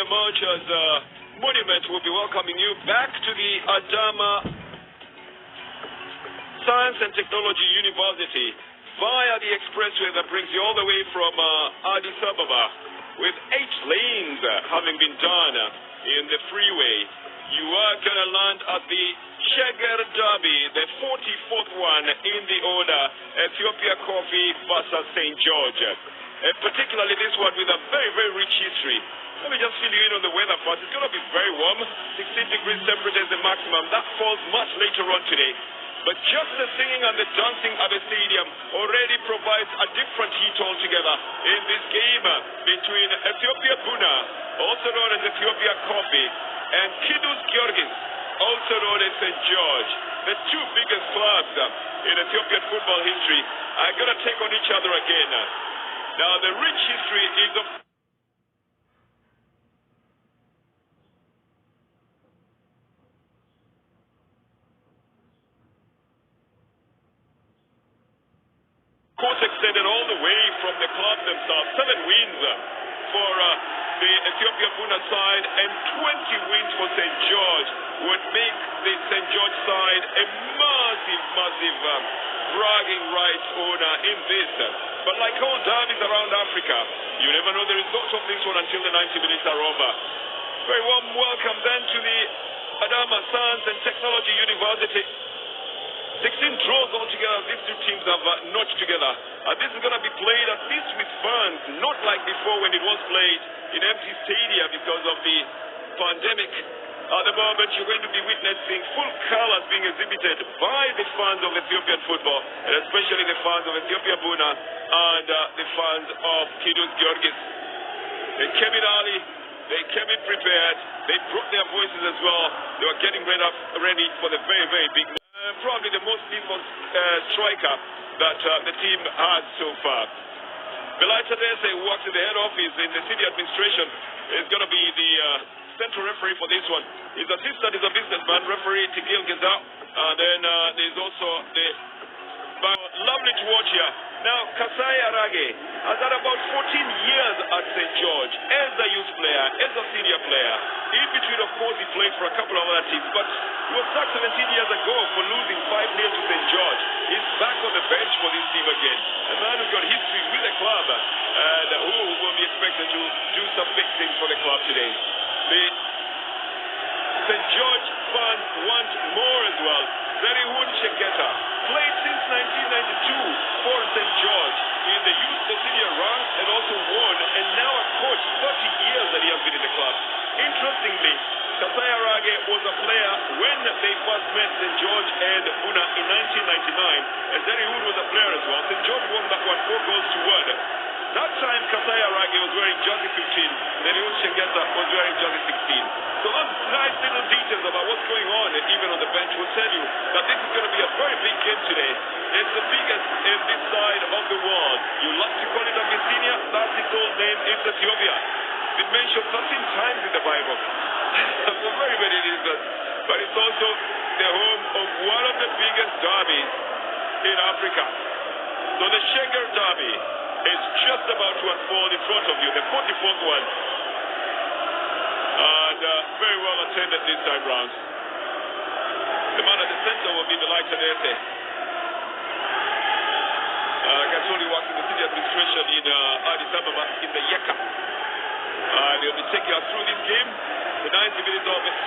MMatch's monument will be welcoming you back to the Adama Science and Technology University via the expressway that brings you all the way from Addis Ababa, with 8 lanes having been done in the freeway. You are going to land at the Sheger Derby, the 44th one in the order, Ethiopia Coffee versus St. George. Particularly this one with a very, very rich history. Let me just fill you in on the weather first. It's going to be very warm, 16 degrees temperature is the maximum. That falls much later on today. But just the singing and the dancing at the stadium already provides a different heat altogether in this game between Ethiopia Buna, also known as Ethiopia Coffee, and ጊዮርጊስ, also known as St. George. The two biggest clubs in Ethiopian football history are going to take on each other again. Now, the rich history is of course extended all the way from the club themselves. 7 wins for the Ethiopia Buna side and 20 wins for St. George would make the St. George side a massive, massive bragging rights owner in this. But like all derbies around Africa, you never know the result of this one until the 90 minutes are over. Very warm welcome then to the Adama Science and Technology University. 16 draws altogether, these two teams have notched together. This is going to be played at least with fans, not like before when it was played in empty stadia because of the pandemic. At the moment, you're going to be witnessing full colors being exhibited by the fans of Ethiopian football, and especially the fans of Ethiopia Buna and the fans of ጊዮርጊስ. They came in early, they came in prepared, they brought their voices as well. They were getting ready for the very, very big match. Probably the most lethal striker that the team has so far. Belita Dese, who works in the head office in the city administration, is going to be the central referee for this one. His assistant is a businessman, referee Tigil Geza. And then there's also the... lovely to watch here. Now, Kasai Arage has had about 14 years at St. George as a youth player, as a senior player. In between, of course, he played for a couple of other teams, but he was sacked 17 years ago for losing 5-0 to St. George. He's back on the bench for this team again. A man who's got history with the club and who will be expected to do some big things for the club today. The St. George fans want more as well. Zerihun Sheketa played since 1992 for St. George in the youth, the senior rank, and also won, and now a coach, 30 years that he has been in the club. Interestingly, Kasai Arage was a player when they first met St. George and Buna in 1999, and Zerihun was a player as well. St. George won that one 4 goals to 1. That time, Kasai Arage was wearing jersey 15, Zerihun Sheketa was wearing jersey 16. So those nice little details about what's going on, even on the bench, will tell you that this is going to be a very big game today. It's the biggest in this side of the world. You like to call it Abyssinia, that's its old name, it's Ethiopia. It's been mentioned 13 times in the Bible for very many reasons. But it's also the home of one of the biggest derbies in Africa. So the Sheger Derby is just about to unfold in front of you, the 44th one. And very well attended this time round. The man at the center will be Belita Dese. Gasoli works in the city administration in Addis Ababa in the Yeka. They'll be taking us through this game, the 90 minutes of it.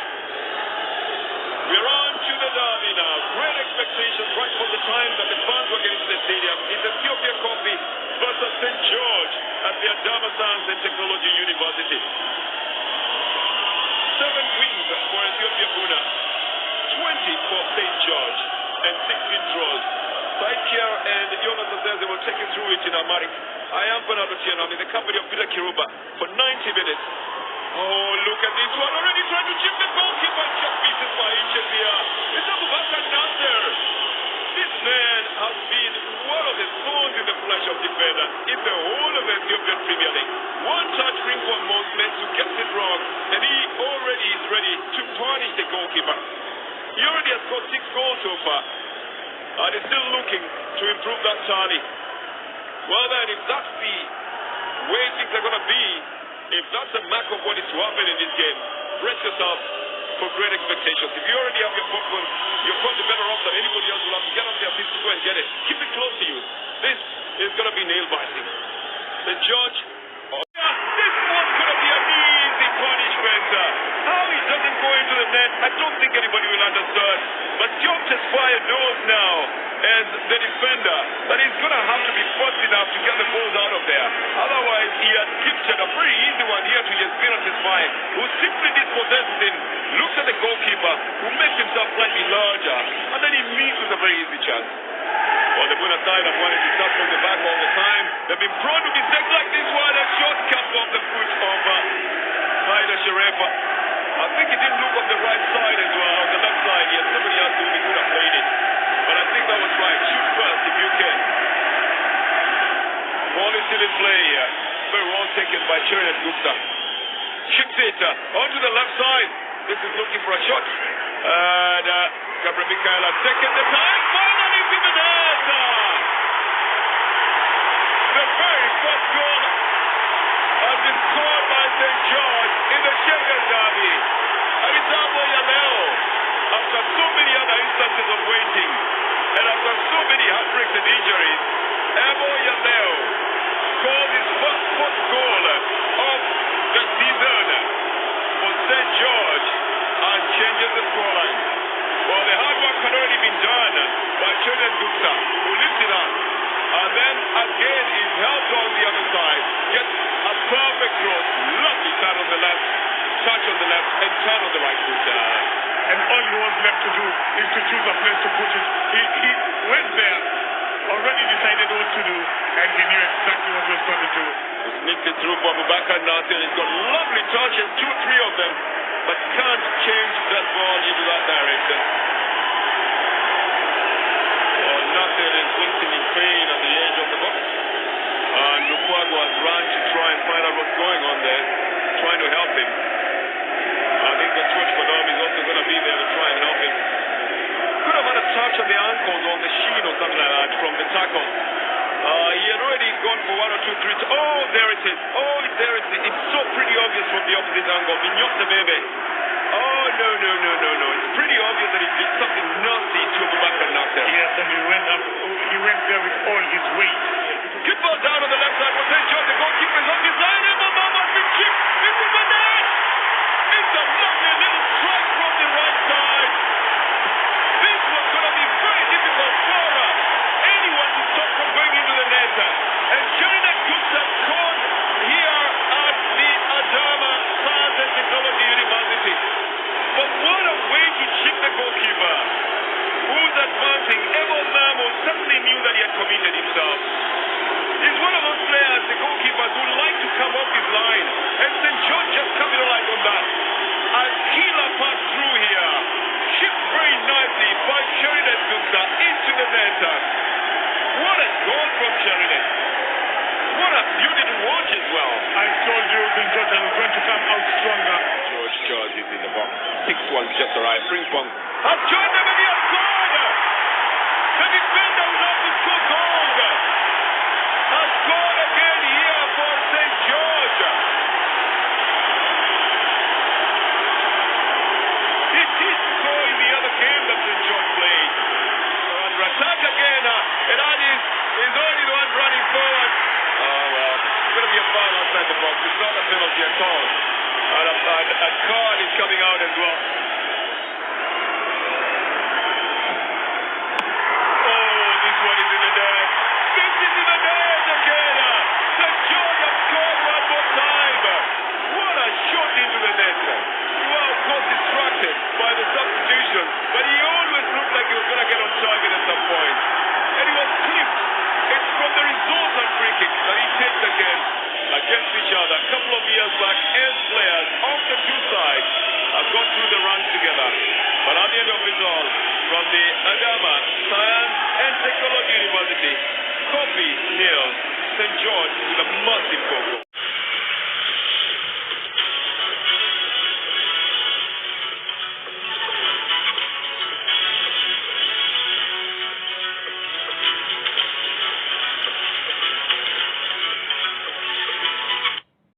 We're on to the derby now. Great expectations right from the time that the fans were getting to the stadium. It's Ethiopia Coffee versus St. George at the Adama Science and Technology University. 7 wins for Ethiopia Buna, 20 for St. George, and 16 draws. Saikia and Jonas Azeze will take you through it in Amharic. I am Bernardo Tiana. I'm in the company of Peter Kiruba for 90 minutes. Oh, look at this one. Already trying to chip the goalkeeper. Just pieces by Ethiopia. It's Abubeker Nasir. This man has been one of the thorns in the flesh of defender in the whole of the Ethiopian Premier League. One touch ring for Moses who gets it wrong, and he already is ready to punish the goalkeeper. He already has scored 6 goals so far, and he's still looking to improve that tally. Well then, if that's the way things are going to be If that's a mark of what is to happen in this game, brace yourself for great expectations. If you already have your popcorn, you're probably better off than anybody else will have to get off their feet to go and get it. Keep it close to you. This is going to be nail-biting. The judge... this one's going to be an easy punishment. How he doesn't go into the net, I don't think anybody will understand. But Jones has fired nose now as the defender. That he's going to have to be fast enough to get the balls out of there. Otherwise, he has gifted a very easy one here to Yasmiras Ismail, who simply dispossesses him, looks at the goalkeeper, who makes himself slightly larger, and then he misses a very easy chance. Well, the Buna side have wanted to start from the back all the time. They've been prone to mistakes like this one. A short cut off the foot of Haida Sharefa. I think he didn't look on the right side as well, on the left side. He had somebody else who could have played it. But I think that was right. Shoot first if you can. Ball is still in play here. Very well taken by Cherinet Gupta. Ships it onto the left side. This is looking for a shot. And Gabriel Mikhail has taken the time. Finally in the net. The very first goal has been scored by St. George in the Schengen derby. And it's Abo Yamel. After so many other instances of waiting, and after so many heartbreaks and injuries, Abo Yamel scored his first goal of the season for St. George and changes the scoreline. Well, the hard work had already been done by Cherinet Gupta, who lifts it up. And then again is helped on the other side. Gets a perfect cross. Lovely turn on the left. Touch on the left and turn on the right foot. And all he was left to do is to choose a place to put it. He went there, already decided what to do, and he knew exactly what he was going to do. Sneaked it through for Abubeker Nasir. He's got lovely touches, 2-3 of them, but can't change that ball into that direction. Nasir is wincing in pain at the edge of the box. And Lukwago has run to try and find out what's going on there, trying to help him. I think the coach for them is also going to be there to try and help him. Could have had a touch on the ankles or on the shin or something like that from the tackle. He had already gone for 1 or 2 3. Oh, there it is. Oh, there it is. It's so pretty obvious from the opposite angle. Mignot the baby. Oh, no. It's pretty obvious that he did something nasty to Abubeker Nasir. Yes, and he went there with all his weight. Good ball down on the left side for St. George. The goalkeeper is on his line. And the ball has been chipped into the net. It's a lovely little strike from the right side. This was going to be very difficult for anyone to stop from going into the net. And Cherinet Gupta scored here at the Adama Science and Technology University. But what a way to chip the goalkeeper, who's advancing. Ebo Mamo certainly knew that he had committed himself. He's one of those players, the goalkeepers, who like to come off his line. And St. George just capitalized on that. A killer pass through here. Shipped very nicely by Cherinet Gupta into the net. What a goal from Cherinet. What a beauty to watch as well. I told you St. George was going to come out stronger. George is in the box. 6-1 just arrived. Frimpong has joined them and he has scored. The defender who loves to score goals has scored again here for St. George. This is scoring the other game that St. George played. They're under attack again. And Adis is only the one running forward. Oh well, it's going to be a foul outside the box. It's not a penalty at all. And a card is coming out as well. Oh, this one is in the net. This is in the net again. St. George has scored one more time. What a shot into the net. He was, of course, distracted by the substitution, but he always looked like he was going to get on target at some point. And he was clipped. It's from the result on free kick that he takes again against each other. A couple of years back, as players of the two sides have gone through the ranks together. But at the end of it all, from the Adama Science and Technology University, Kofi nails St. George with a massive goal.